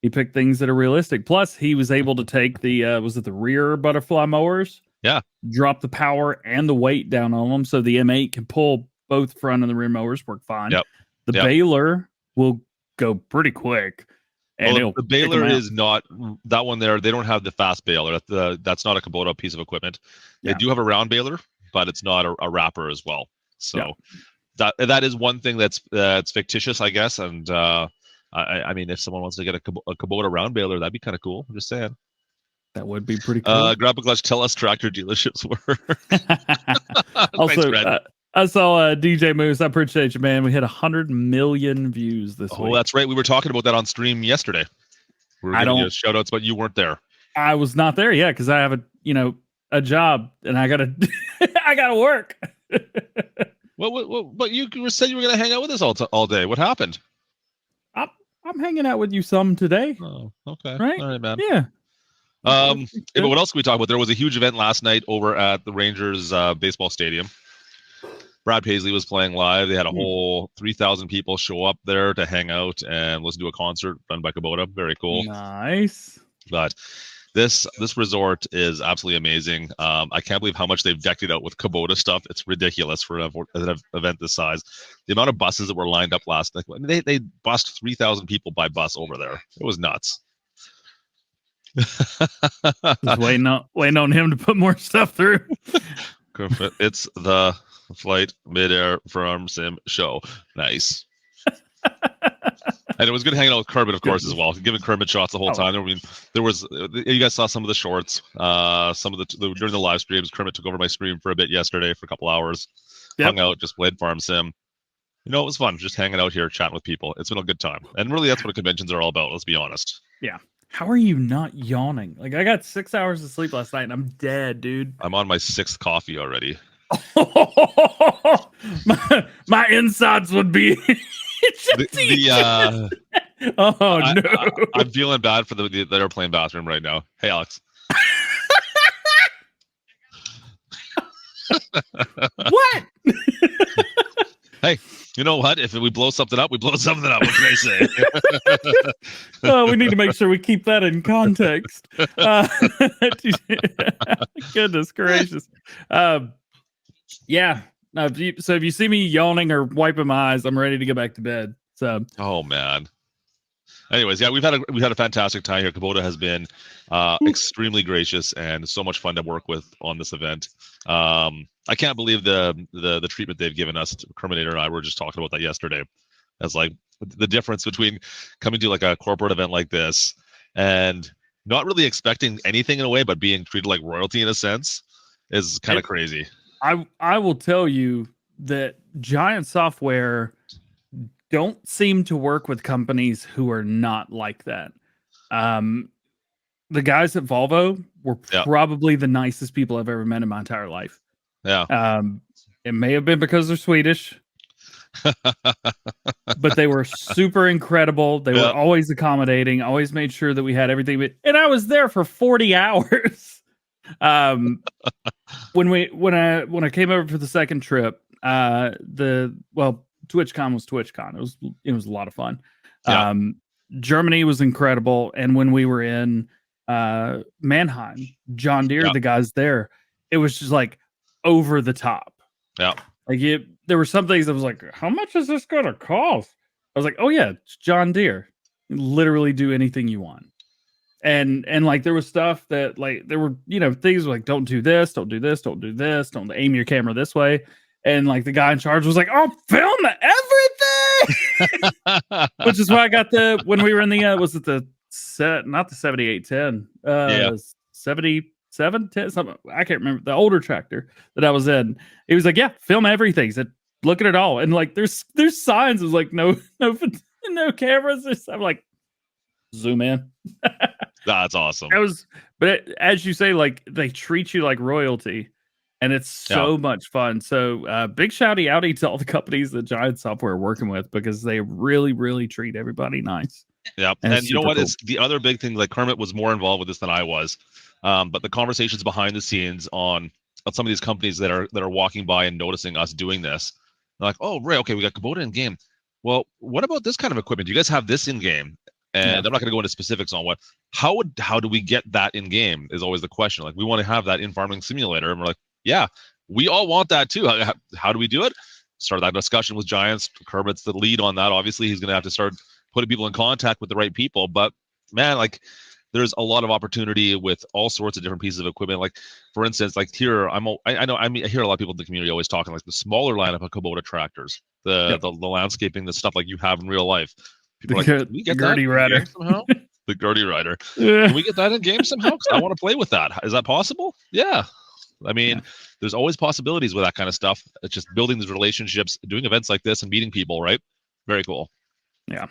He picked things that are realistic. Plus, he was able to take the was it the rear butterfly mowers? Yeah. Drop the power and the weight down on them, so the M8 can pull both front and the rear mowers, work fine. Yep. The baler will go pretty quick. And the baler is not that one there. They don't have the fast baler. That's not a Kubota piece of equipment. They do have a round baler, but it's not a wrapper as well. So that is one thing that's fictitious, I guess. And I mean, if someone wants to get a Kubota round baler, that'd be kind of cool. I'm just saying. That would be pretty cool. Grandpa Klutch, tell us tractor dealerships were. Also, I saw DJ Moose. I appreciate you, man. We hit 100 million views this week. Oh, that's right. We were talking about that on stream yesterday. We were giving you shout outs, but you weren't there. I was not there, because I have a job and I gotta I gotta work. Well, but you said you were gonna hang out with us all day. What happened? I'm hanging out with you some today. Oh, okay. Right? All right, man. Yeah. But what else can we talk about? There was a huge event last night over at the Rangers baseball stadium. Brad Paisley was playing live. They had a whole 3,000 people show up there to hang out and listen to a concert run by Kubota. Very cool. Nice. But this resort is absolutely amazing. I can't believe how much they've decked it out with Kubota stuff. It's ridiculous for an event this size. The amount of buses that were lined up last night. I mean, they bussed 3,000 people by bus over there. It was nuts. Just waiting on him to put more stuff through. It's the Flight Midair Farm Sim show. Nice. And it was good hanging out with Kermit, of course, as well. Giving Kermit shots the whole time. I mean, there was you guys saw some of the shorts, some of the during the live streams. Kermit took over my stream for a bit yesterday for a couple hours. Hung out, just played Farm Sim. It was fun, just hanging out here, chatting with people. It's been a good time, and really, that's what conventions are all about. Let's be honest. Yeah. How are you not yawning? Like, I got 6 hours of sleep last night, and I'm dead, dude. I'm on my 6th coffee already. my insides would be. No! I'm feeling bad for the airplane bathroom right now. Hey, Alex. What? Hey, you know what? If we blow something up, we blow something up. What can I say? We need to make sure we keep that in context. Goodness gracious. Yeah. No, if you see me yawning or wiping my eyes, I'm ready to get back to bed. So. Oh man. Anyways, yeah, we've had a fantastic time here. Kubota has been extremely gracious and so much fun to work with on this event. I can't believe the treatment they've given us. Kerminator and I were just talking about that yesterday. As like the difference between coming to like a corporate event like this and not really expecting anything in a way, but being treated like royalty in a sense is kind of crazy. I will tell you that Giant Software don't seem to work with companies who are not like that. The guys at Volvo were probably the nicest people I've ever met in my entire life. Yeah. It may have been because they're Swedish, but they were super incredible. They were always accommodating, always made sure that we had everything. And I was there for 40 hours. When I came over for the second trip, TwitchCon was TwitchCon. It was a lot of fun. Yeah. Germany was incredible, and when we were in Mannheim, John Deere, the guys there, it was just like over the top. Yeah. Like there were some things I was like, how much is this going to cost? I was like, oh yeah, it's John Deere. You literally do anything you want. And like there was stuff that like there were, things like don't do this, don't do this, don't do this, don't aim your camera this way. And like the guy in charge was like, oh, film everything. Which is why I got when we were in the was it the not the 7810, Yeah. 7710, something, I can't remember, the older tractor that I was in. He was like, yeah, film everything. He said, look at it all. And like there's signs of like no cameras. I'm like, zoom in. That's awesome. But as you say, like they treat you like royalty, and it's so much fun. So big shouty outy to all the companies that Giant Software are working with, because they really, really treat everybody nice. Yeah, and you know what? Cool. It's the other big thing. Like Kermit was more involved with this than I was, but the conversations behind the scenes on some of these companies that are walking by and noticing us doing this, they're like, oh, right, okay, we got Kubota in game. Well, what about this kind of equipment? Do you guys have this in game? And I'm not going to go into specifics on what. How do we get that in game? Is always the question. Like we want to have that in Farming Simulator, and we're like, yeah, we all want that too. How do we do it? Start that discussion with Giants. Kermit's the lead on that. Obviously, he's going to have to start putting people in contact with the right people. But man, like there's a lot of opportunity with all sorts of different pieces of equipment. Like for instance, like here, I hear a lot of people in the community always talking like the smaller lineup of Kubota tractors, the landscaping, the stuff like you have in real life. People are like, can we get that rider somehow? The Gertie rider. Yeah. Can we get that in game somehow? Because I want to play with that. Is that possible? Yeah. I mean, there's always possibilities with that kind of stuff. It's just building these relationships, doing events like this, and meeting people. Right? Very cool. Yeah.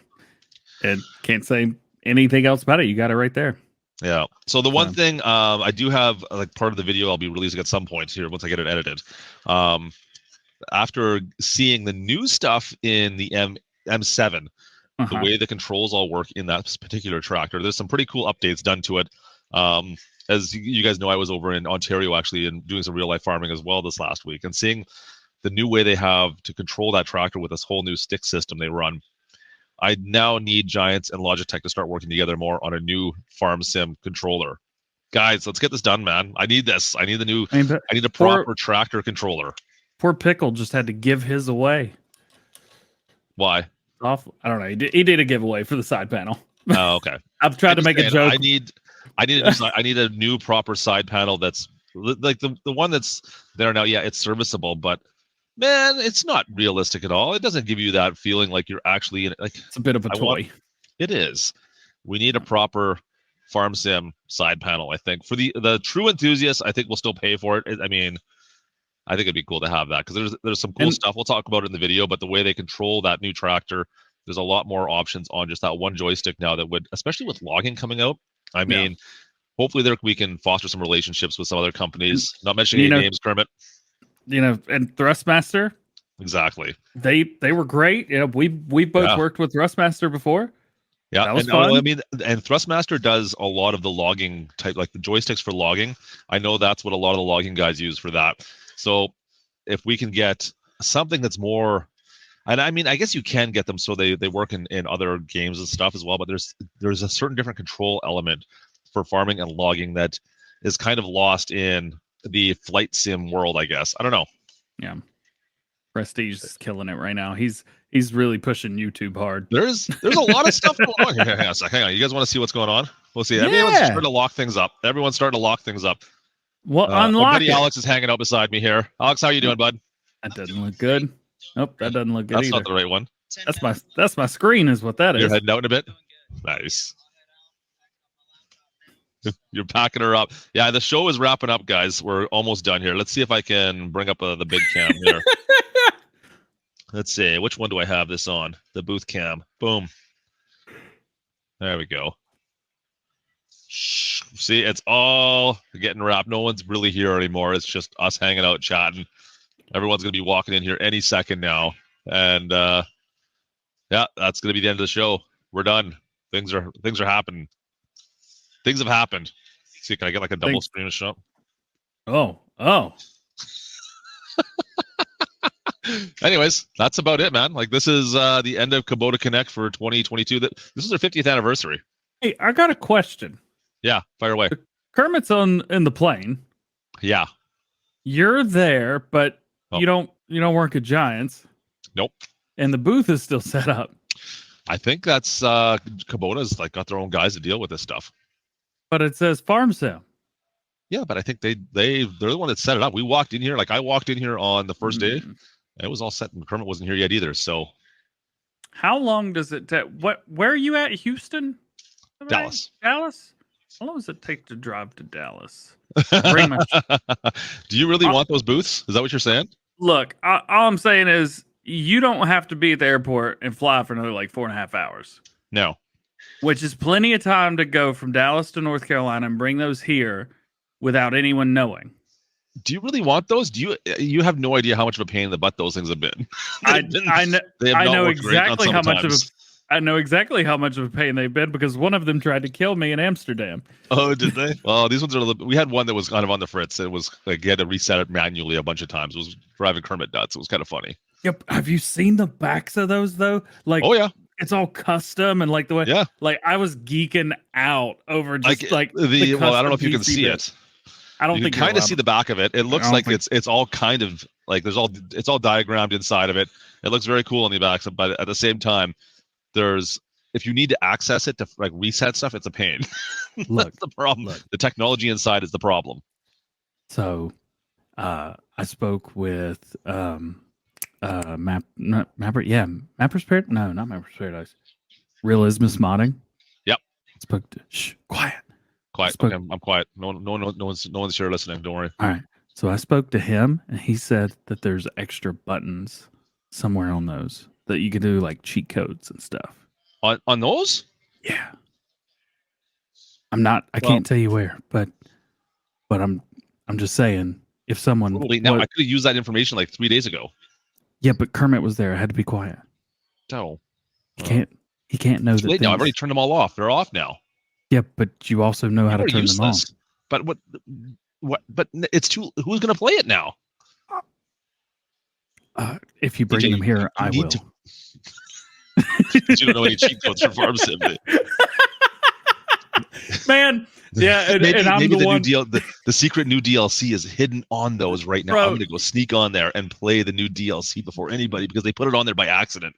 And can't say anything else about it. You got it right there. Yeah. So the one thing I do have, like part of the video I'll be releasing at some point here once I get it edited. After seeing the new stuff in the M7. The way the controls all work in that particular tractor, there's some pretty cool updates done to it. As you guys know, I was over in Ontario actually and doing some real life farming as well this last week, and seeing the new way they have to control that tractor with this whole new stick system they run. I now need Giants and Logitech to start working together more on a new farm sim controller. Guys, let's get this done, man. I need this. I need the new. I need a proper tractor controller. Poor Pickle just had to give his away. Why? Awful. I don't know. He did a giveaway for the side panel. Oh, okay. I've tried to make a joke. I need a new proper side panel that's like the one that's there now. Yeah, it's serviceable, but man, it's not realistic at all. It doesn't give you that feeling like you're actually in it. Like it's a bit of a toy. It is. We need a proper farm sim side panel. I think for the true enthusiasts, I think we'll still pay for it. I mean, I think it'd be cool to have that because there's some cool stuff. We'll talk about it in the video, but the way they control that new tractor, there's a lot more options on just that one joystick now that would, especially with logging coming out. I mean, hopefully we can foster some relationships with some other companies. Not mentioning any names, Kermit. And Thrustmaster. Exactly. They were great. We both worked with Thrustmaster before. Yeah, that was fun. I mean, and Thrustmaster does a lot of the logging type, like the joysticks for logging. I know that's what a lot of the logging guys use for that. So if we can get something that's more, and I mean, I guess you can get them so they work in other games and stuff as well, but there's a certain different control element for farming and logging that is kind of lost in the flight sim world, I guess. I don't know. Yeah. Prestige is killing it right now. He's really pushing YouTube hard. There's a lot of stuff going on here. Hang on. You guys want to see what's going on? We'll see. Everyone's starting to lock things up. Well, my buddy Alex is hanging out beside me here. Alex, how you doing, bud? That doesn't look good. Nope, that doesn't look good That's either. Not the right one. That's my screen is what that is. You're heading out in a bit? Nice. You're packing her up. Yeah, the show is wrapping up, guys. We're almost done here. Let's see if I can bring up the big cam here. Let's see. Which one do I have this on? The booth cam. Boom. There we go. See, it's all getting wrapped. No one's really here anymore. It's just us hanging out, chatting. Everyone's going to be walking in here any second now. And yeah, that's going to be the end of the show. We're done. Things are happening. Things have happened. See, can I get like a double screen shot? Oh. Anyways, that's about it, man. Like this is the end of Kubota Connect for 2022. This is our 50th anniversary. Hey, I got a question. Yeah, fire away. Kermit's in the plane. Yeah. You're there, but you don't you don't work at Giants. Nope. And the booth is still set up. I think that's Kubota's like got their own guys to deal with this stuff. But it says farm sale. Yeah, but I think they're the one that set it up. We walked in here, like I walked in here on the first day, and it was all set, and Kermit wasn't here yet either. So, how long does it take? Where are you at? Houston? Dallas. Dallas? How long does it take to drive to Dallas? Do you really want those booths? Is that what you're saying? Look, all I'm saying is you don't have to be at the airport and fly for another like 4.5 hours. No. Which is plenty of time to go from Dallas to North Carolina and bring those here without anyone knowing. Do you really want those? You have no idea how much of a pain in the butt those things have been. I know exactly how much of a pain they've been because one of them tried to kill me in Amsterdam. Oh, did they? Well, these ones are we had one that was kind of on the fritz. It was like you had to reset it manually a bunch of times. It was driving Kermit nuts. It was kind of funny. Yep. Have you seen the backs of those though? Like, oh yeah, it's all custom and like the way. Yeah. Like I was geeking out over just like the well, I don't know if you can see it. I don't think you can kind of see the back of it. It looks like it's all kind of like it's all diagrammed inside of it. It looks very cool on the back, but at the same time, if you need to access it to like reset stuff, it's a pain. That's the problem. The technology inside is the problem. So, I spoke with Mapper's Paradise. No, not Mapper's Paradise. Realismus Modding. Yep. Spoke to quiet. Okay, I'm quiet. No one's here listening. Don't worry. All right. So I spoke to him, and he said that there's extra buttons somewhere on those that you can do like cheat codes and stuff. On those? Yeah. I can't tell you where, but I'm just saying if someone. Now I could have used that information like 3 days ago. Yeah, but Kermit was there. I had to be quiet. No. He can't know that. No, I've already turned them all off. They're off now. Yeah, but you also know how to turn them on. But what? But it's too. Who's going to play it now? If you bring them here, I will. You don't know any cheat codes for Farm Sim. Man, yeah, and maybe the one. The secret new DLC is hidden on those right now. I'm going to go sneak on there and play the new DLC before anybody because they put it on there by accident.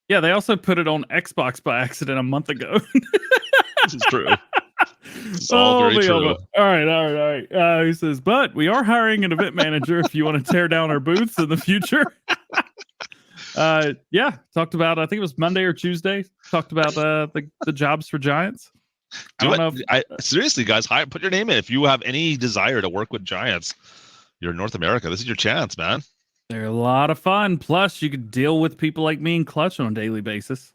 Yeah, they also put it on Xbox by accident a month ago. This is true. It's all very true. All right. He says, but we are hiring an event manager if you want to tear down our booths in the future. Yeah, talked about, I think it was Monday or Tuesday, talked about the jobs for Giants. Seriously, guys, put your name in. If you have any desire to work with Giants, you're in North America. This is your chance, man. They're a lot of fun. Plus, you could deal with people like me and Klutch on a daily basis.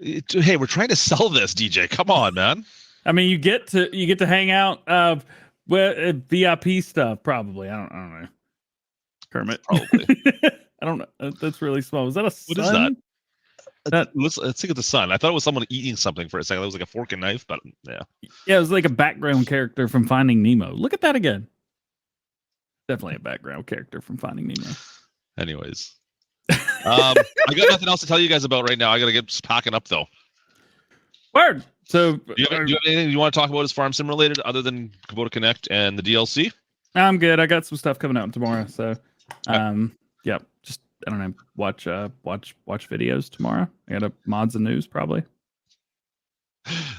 Hey, we're trying to sell this, DJ. Come on, man. I mean, you get to hang out VIP stuff. Probably, I don't know. Kermit. Probably. I don't know. That's really small. Is that a sun? What is that? Let's think of the sun. I thought it was someone eating something for a second. It was like a fork and knife, but yeah. Yeah, it was like a background character from Finding Nemo. Look at that again. Definitely a background character from Finding Nemo. Anyways, I got nothing else to tell you guys about right now. I got to get packing up though. Word. So, do you have anything you want to talk about as Farm Sim related, other than Kubota Connect and the DLC? I'm good. I got some stuff coming out tomorrow. So, yeah, just I don't know. Watch videos tomorrow. I got mods and news probably.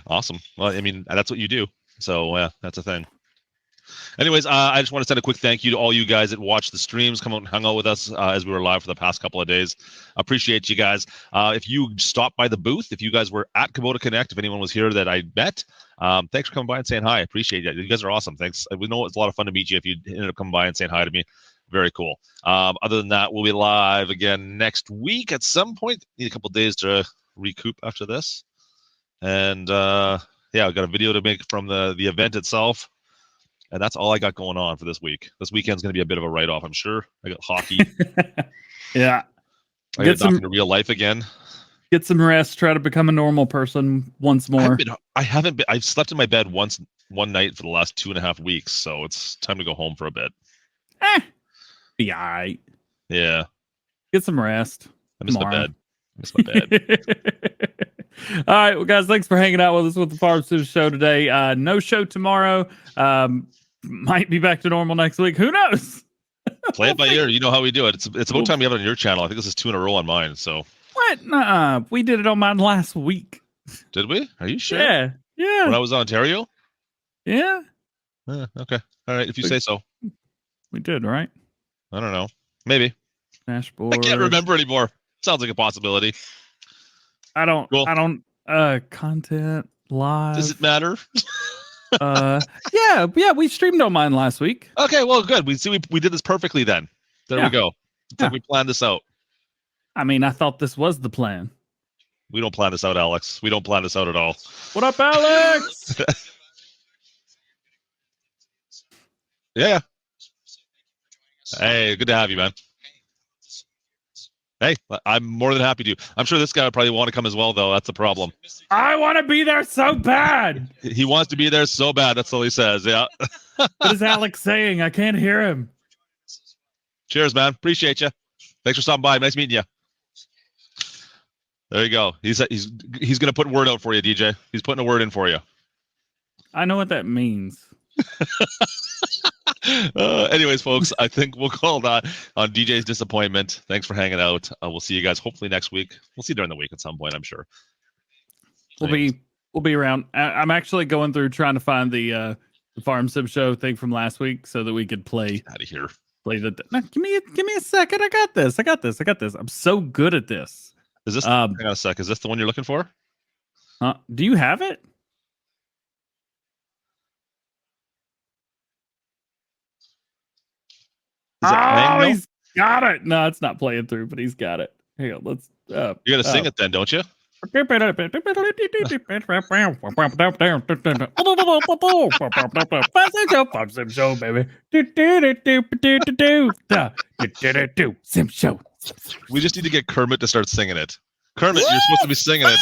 Awesome. Well, I mean that's what you do. So yeah, that's a thing. Anyways, I just want to send a quick thank you to all you guys that watched the streams, come out and hung out with us as we were live for the past couple of days. Appreciate you guys. If you stopped by the booth, if you guys were at Kubota Connect, if anyone was here that I met, thanks for coming by and saying hi. I appreciate it. You guys are awesome. Thanks. We know it's a lot of fun to meet you if you ended up coming by and saying hi to me. Very cool. Other than that, we'll be live again next week at some point. Need a couple of days to recoup after this. And yeah, I've got a video to make from the event itself. And that's all I got going on for this week. This weekend's going to be a bit of a write-off, I'm sure. I got hockey. Yeah. I got back into real life again. Get some rest. Try to become a normal person once more. I've slept in my bed one night for the last 2.5 weeks, so it's time to go home for a bit. Be all right. Yeah. Get some rest. I miss my bed. All right, well, guys, thanks for hanging out with us with the Farm Sim Show today. No show tomorrow. Might be back to normal next week. Who knows? Play it by ear. You know how we do it. It's about time you have it on your channel. I think this is 2 in a row on mine. So What? Nuh-uh. We did it on mine last week. did we? Are you sure? Yeah. Yeah. When I was in Ontario? Yeah. Okay. All right. If you say so. We did, right? I don't know. Maybe. Dashboard. I can't remember anymore. Sounds like a possibility. I don't. Cool. I don't. Content live. Does it matter? Yeah. We streamed on mine last week. Okay. Well, good. We did this perfectly then. There we go. It's like we planned this out. I mean, I thought this was the plan. We don't plan this out, Alex. We don't plan this out at all. What up, Alex? Yeah. Hey, good to have you, man. Hey, I'm more than happy to. I'm sure this guy would probably want to come as well, though. That's the problem. I want to be there so bad. He wants to be there so bad. That's all he says. Yeah. What is Alex saying? I can't hear him. Cheers, man. Appreciate you. Thanks for stopping by. Nice meeting you. There you go. He's gonna put word out for you, DJ. He's putting a word in for you. I know what that means. Anyways, folks, I think we'll call that on DJ's disappointment. Thanks for hanging out. We'll see you guys hopefully next week. We'll see you during the week at some point, I'm sure. We'll be around. I'm actually going through trying to find the Farm Sim Show thing from last week so that we could play out of here. Play the. No, give me a second. I got this. I'm so good at this. Is this? Hang on a sec. Is this the one you're looking for? Do you have it? He's got it. No, it's not playing through, but he's got it. Hang on, let's. You gotta sing it then, don't you? Show, baby. Sim show. We just need to get Kermit to start singing it. Kermit, you're supposed to be singing it.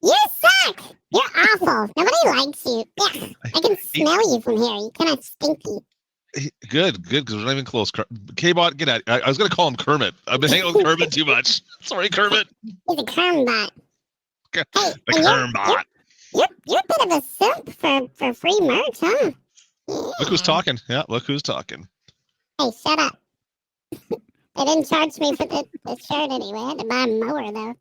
You suck. You're awful. Nobody likes you. Yeah, I can smell you from here. You're kind of stinky. Good, because we're not even close. Kbot, get out. I was going to call him Kermit. I've been hanging out with Kermit too much. Sorry, Kermit. He's a Kermbot. Hey, the Kermbot. You're a bit of a simp for free merch, huh? Yeah. Look who's talking. Yeah, look who's talking. Hey, shut up. They didn't charge me for the shirt anyway. I had to buy a mower, though.